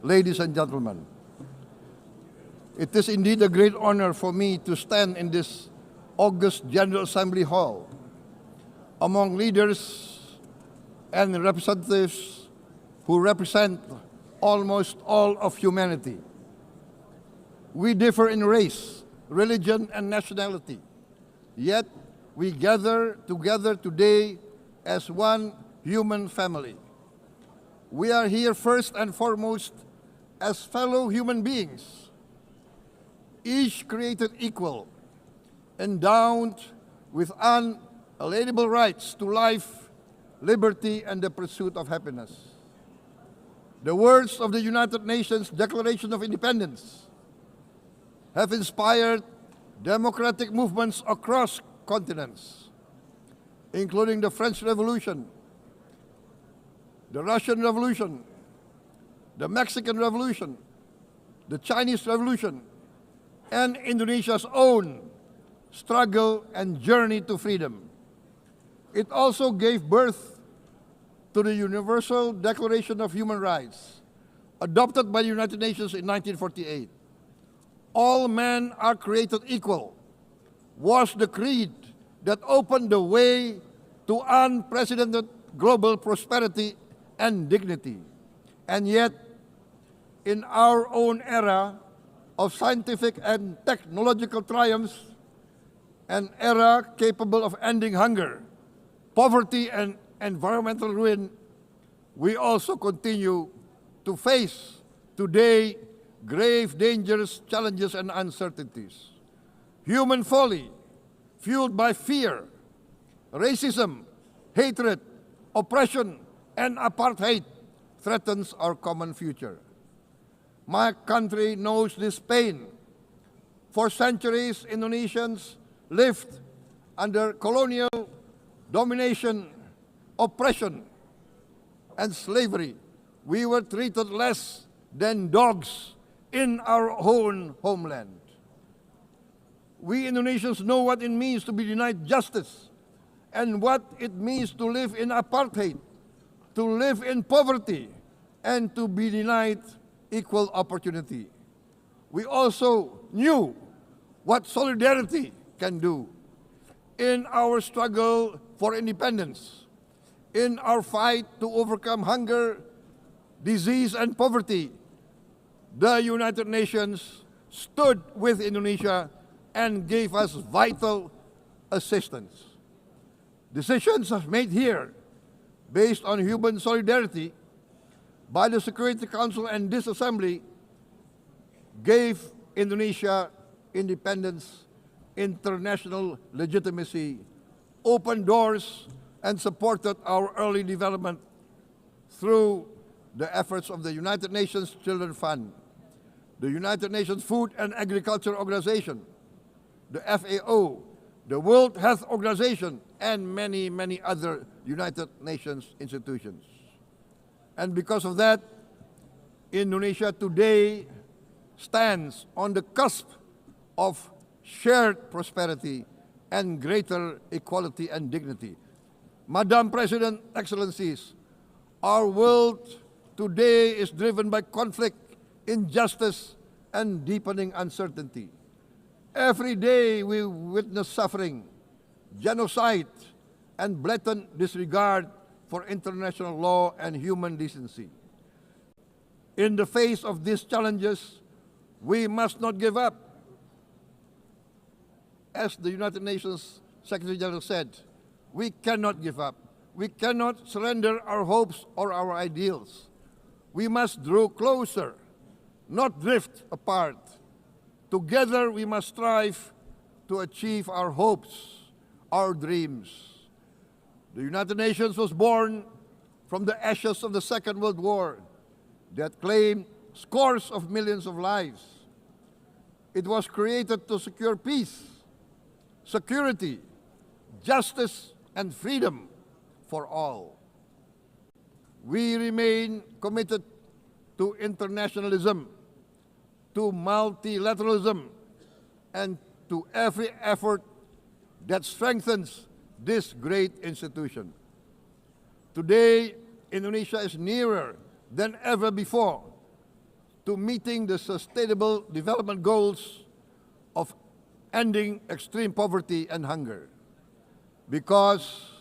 ladies and gentlemen. It is indeed a great honor for me to stand in this August General Assembly Hall among leaders and representatives who represent almost all of humanity. We differ in race, religion, and nationality, yet we gather together today as one human family. We are here first and foremost as fellow human beings, each created equal, endowed with unalienable rights to life, liberty, and the pursuit of happiness. The words of the United Nations Declaration of Independence have inspired democratic movements across continents, including the French Revolution, the Russian Revolution, the Mexican Revolution, the Chinese Revolution, and Indonesia's own struggle and journey to freedom. It also gave birth to the Universal Declaration of Human Rights, adopted by the United Nations in 1948. All men are created equal was the creed that opened the way to unprecedented global prosperity and dignity. And yet, in our own era of scientific and technological triumphs, an era capable of ending hunger, poverty, and environmental ruin, we also continue to face today grave dangers, challenges, and uncertainties. Human folly, fueled by fear, racism, hatred, oppression, and apartheid, threatens our common future. My country knows this pain. For centuries, Indonesians lived under colonial domination, oppression, and slavery. We were treated less than dogs in our own homeland. We Indonesians know what it means to be denied justice and what it means to live in apartheid, to live in poverty, and to be denied equal opportunity. We also knew what solidarity can do in our struggle for independence, in our fight to overcome hunger, disease, and poverty. The United Nations stood with Indonesia and gave us vital assistance. Decisions made here based on human solidarity by the Security Council and this Assembly gave Indonesia independence, international legitimacy, opened doors, and supported our early development through the efforts of the United Nations Children Fund, the United Nations Food and Agriculture Organization, the FAO, the World Health Organization, and many, many other United Nations institutions. And because of that, Indonesia today stands on the cusp of shared prosperity and greater equality and dignity. Madam President, Excellencies, our world today is driven by conflict, injustice, and deepening uncertainty. Every day we witness suffering, genocide, and blatant disregard for international law and human decency. In the face of these challenges, we must not give up. As the United Nations Secretary General said, we cannot give up. We cannot surrender our hopes or our ideals. We must draw closer, not drift apart. Together we must strive to achieve our hopes, our dreams. The United Nations was born from the ashes of the Second World War that claimed scores of millions of lives. It was created to secure peace, security, justice, and freedom for all. We remain committed to internationalism, to multilateralism, and to every effort that strengthens this great institution. Today, Indonesia is nearer than ever before to meeting the Sustainable Development Goals of ending extreme poverty and hunger. Because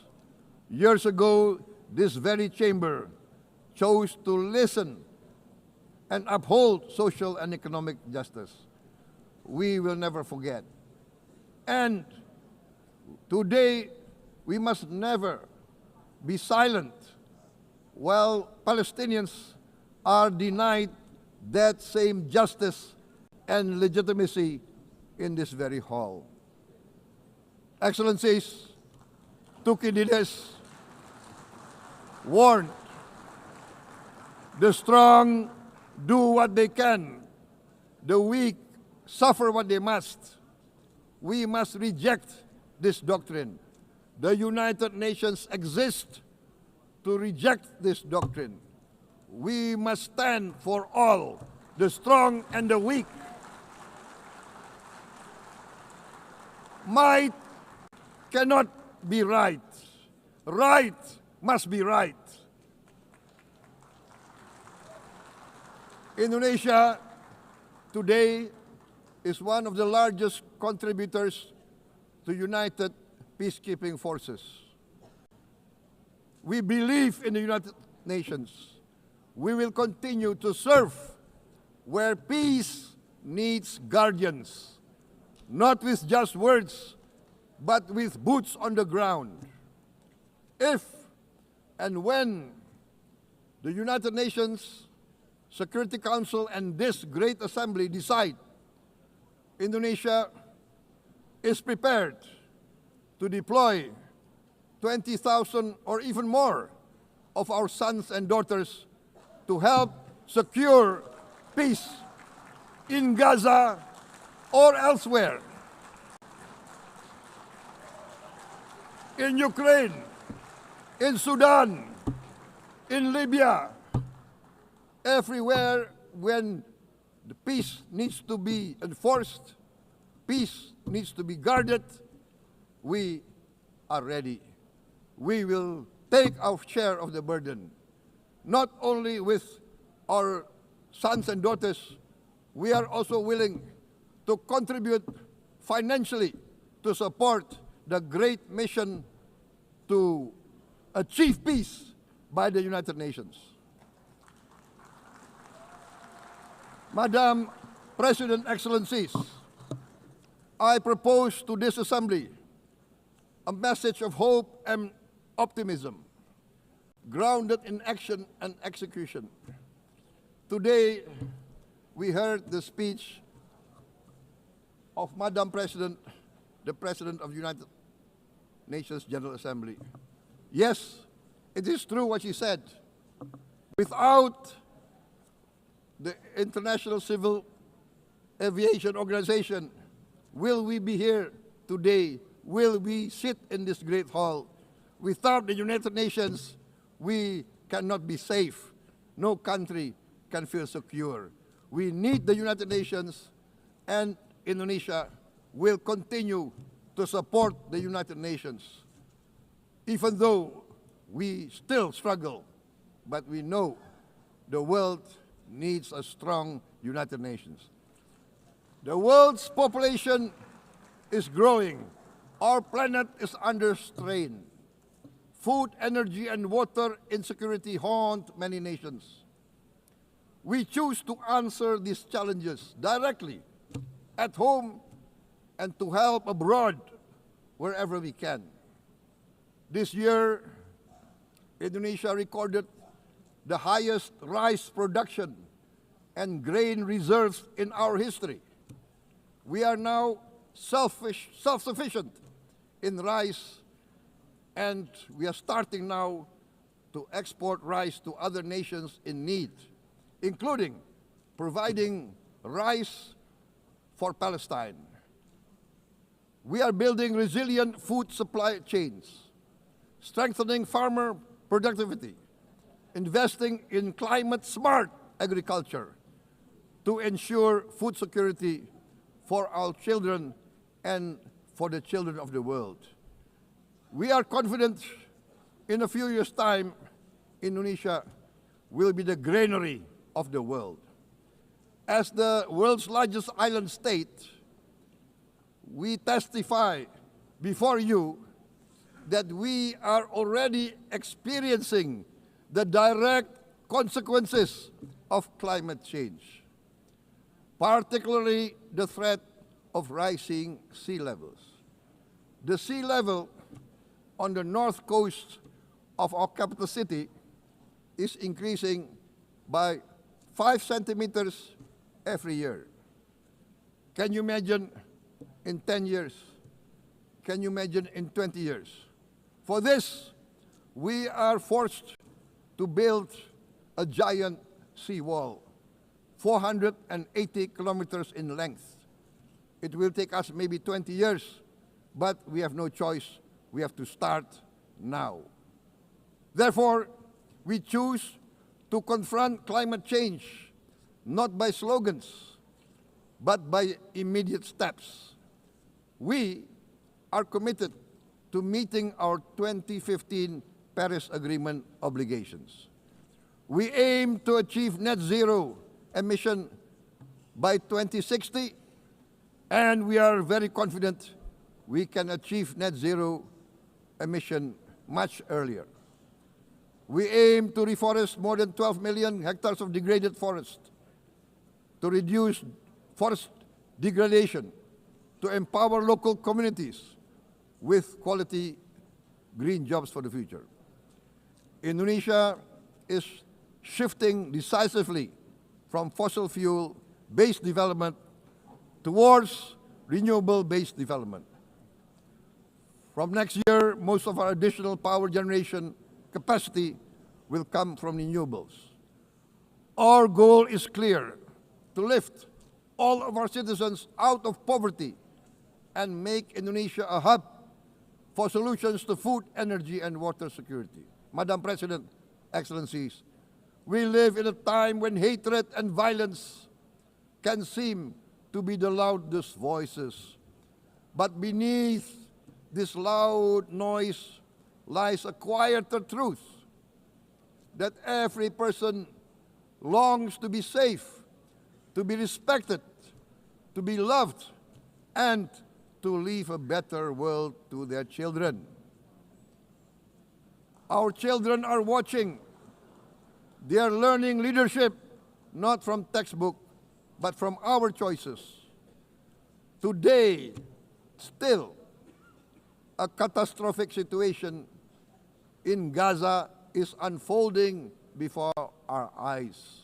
years ago, this very chamber chose to listen and uphold social and economic justice. We will never forget. And today, we must never be silent while Palestinians are denied that same justice and legitimacy in this very hall. Excellencies, Thucydides warned, the strong do what they can, the weak suffer what they must. We must reject this doctrine. The United Nations exist to reject this doctrine. We must stand for all, the strong and the weak. Might cannot be right. Right must be right. Indonesia today is one of the largest contributors to United Peacekeeping Forces. We believe in the United Nations. We will continue to serve where peace needs guardians, not with just words, but with boots on the ground. If and when the United Nations Security Council and this great assembly decide Indonesia is prepared to deploy 20,000 or even more of our sons and daughters to help secure peace in Gaza or elsewhere, in Ukraine, in Sudan, in Libya, everywhere when the peace needs to be enforced, peace needs to be guarded, we are ready. We will take our share of the burden, not only with our sons and daughters, we are also willing to contribute financially to support the great mission to achieve peace by the United Nations. Madam President, Excellencies, I propose to this Assembly a message of hope and optimism, grounded in action and execution. Today, we heard the speech of Madam President, the President of the United Nations General Assembly. Yes, it is true what she said. Without the International Civil Aviation Organization, will we be here today? Will we sit in this great hall? Without the United Nations, we cannot be safe. No country can feel secure. We need the United Nations, and Indonesia will continue to support the United Nations, even though we still struggle, but we know the world needs a strong United Nations. The world's population is growing. Our planet is under strain. Food, energy, and water insecurity haunt many nations. We choose to answer these challenges directly at home and to help abroad wherever we can. This year, Indonesia recorded the highest rice production and grain reserves in our history. We are now self-sufficient in rice, and we are starting now to export rice to other nations in need, including providing rice for Palestine. We are building resilient food supply chains, strengthening farmer productivity, investing in climate-smart agriculture to ensure food security for our children and for the children of the world. We are confident in a few years' time, Indonesia will be the granary of the world. As the world's largest island state, we testify before you that we are already experiencing the direct consequences of climate change, particularly the threat of rising sea levels. The sea level on the north coast of our capital city is increasing by 5 centimeters every year. Can you imagine in 10 years? Can you imagine in 20 years? For this, we are forced to build a giant seawall, 480 kilometers in length. It will take us maybe 20 years, but we have no choice. We have to start now. Therefore, we choose to confront climate change not by slogans, but by immediate steps. We are committed to meeting our 2015 Paris Agreement obligations. We aim to achieve net zero emission by 2060, and we are very confident we can achieve net zero emission much earlier. We aim to reforest more than 12 million hectares of degraded forest, to reduce forest degradation, to empower local communities with quality green jobs for the future. Indonesia is shifting decisively from fossil fuel-based development towards renewable-based development. From next year, most of our additional power generation capacity will come from renewables. Our goal is clear: to lift all of our citizens out of poverty and make Indonesia a hub for solutions to food, energy, and water security. Madam President, Excellencies, we live in a time when hatred and violence can seem to be the loudest voices. But beneath this loud noise lies a quieter truth, that every person longs to be safe, to be respected, to be loved, and to leave a better world to their children. Our children are watching. They are learning leadership not from textbook, but from our choices. Today, still, a catastrophic situation in Gaza is unfolding before our eyes.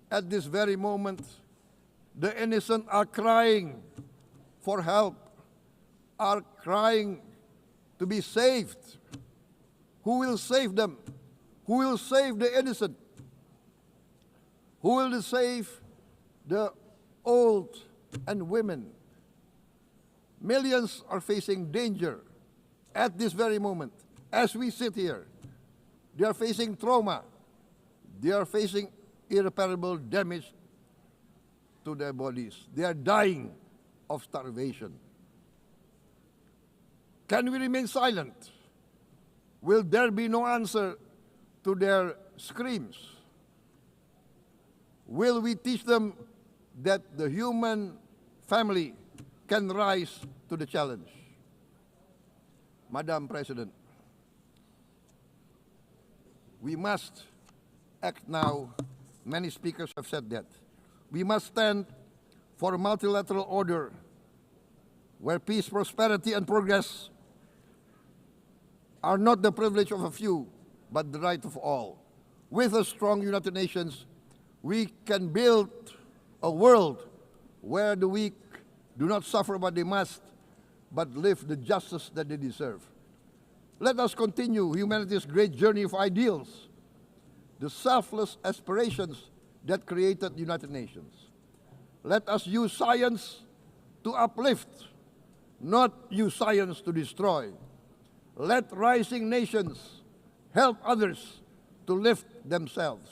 At this very moment, the innocent are crying for help, are crying to be saved. Who will save them? Who will save the innocent? Who will save the old and women? Millions are facing danger at this very moment. As we sit here, they are facing trauma. They are facing irreparable damage to their bodies. They are dying of starvation. Can we remain silent? Will there be no answer to their screams? Will we teach them that the human family can rise to the challenge? Madam President, we must act now. Many speakers have said that. We must stand for a multilateral order where peace, prosperity, and progress are not the privilege of a few, but the right of all. With a strong United Nations, we can build a world where the weak do not suffer what they must, but live the justice that they deserve. Let us continue humanity's great journey of ideals, the selfless aspirations that created the United Nations. Let us use science to uplift, not use science to destroy. Let rising nations help others to lift themselves.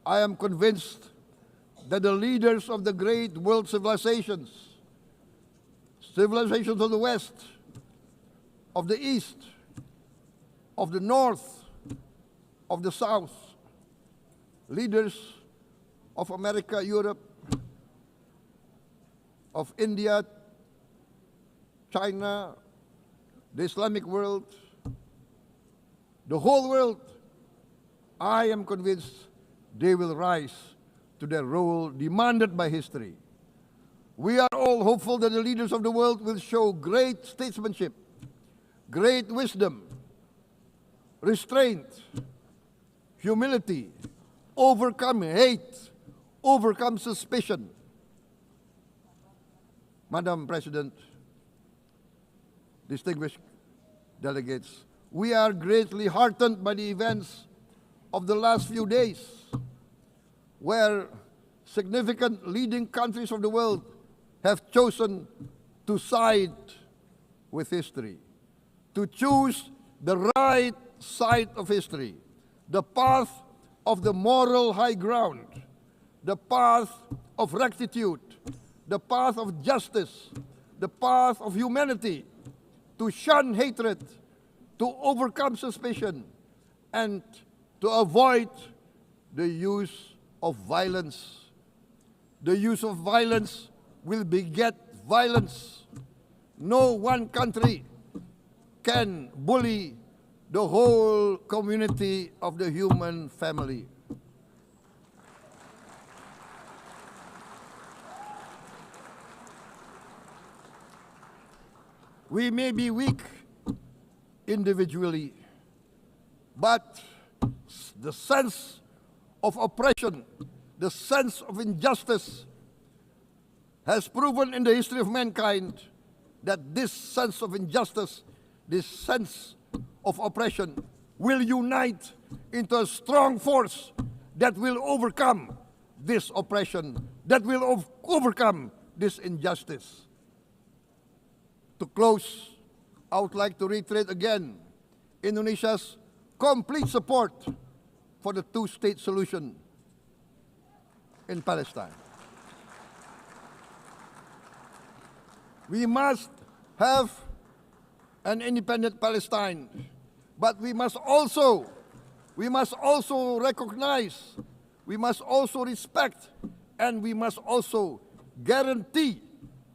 I am convinced that the leaders of the great world civilizations of the West, of the East, of the North, of the South, leaders of America, Europe, of India, China, the Islamic world, the whole world, I am convinced they will rise to their role demanded by history. We are all hopeful that the leaders of the world will show great statesmanship, great wisdom, restraint, humility, overcome hate, overcome suspicion. Madam President, distinguished delegates, we are greatly heartened by the events of the last few days, where significant leading countries of the world have chosen to side with history, to choose the right side of history, the path of the moral high ground, the path of rectitude, the path of justice, the path of humanity, to shun hatred, to overcome suspicion, and to avoid the use of violence. The use of violence will beget violence. No one country can bully the whole community of the human family. We may be weak individually, but the sense of oppression, the sense of injustice has proven in the history of mankind that this sense of injustice, this sense of oppression will unite into a strong force that will overcome this oppression, that will overcome this injustice. To close, I would like to reiterate again Indonesia's complete support for the two-state solution in Palestine. We must have an independent Palestine, but we must also recognize, we must also respect, and we must also guarantee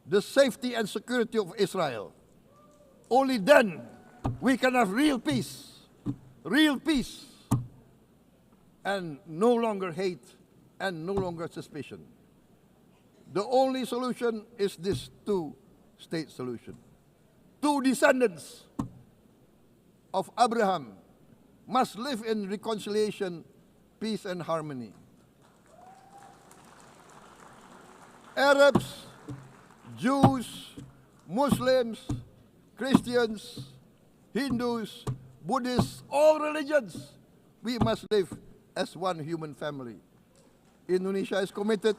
the safety and security of Israel. Only then we can have real peace, and no longer hate and no longer suspicion. The only solution is this two-state solution. Two descendants of Abraham must live in reconciliation, peace, and harmony. Arabs, Jews, Muslims, Christians, Hindus, Buddhists, all religions, we must live as one human family. Indonesia is committed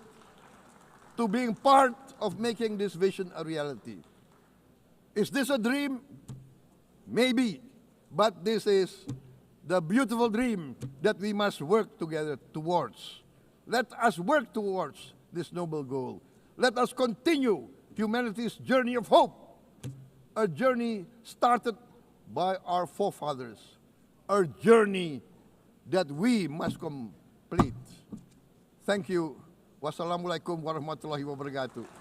to being part of making this vision a reality. Is this a dream? Maybe, but this is the beautiful dream that we must work together towards. Let us work towards this noble goal. Let us continue humanity's journey of hope, a journey started by our forefathers, a journey that we must complete. Thank you. Wassalamualaikum warahmatullahi wabarakatuh.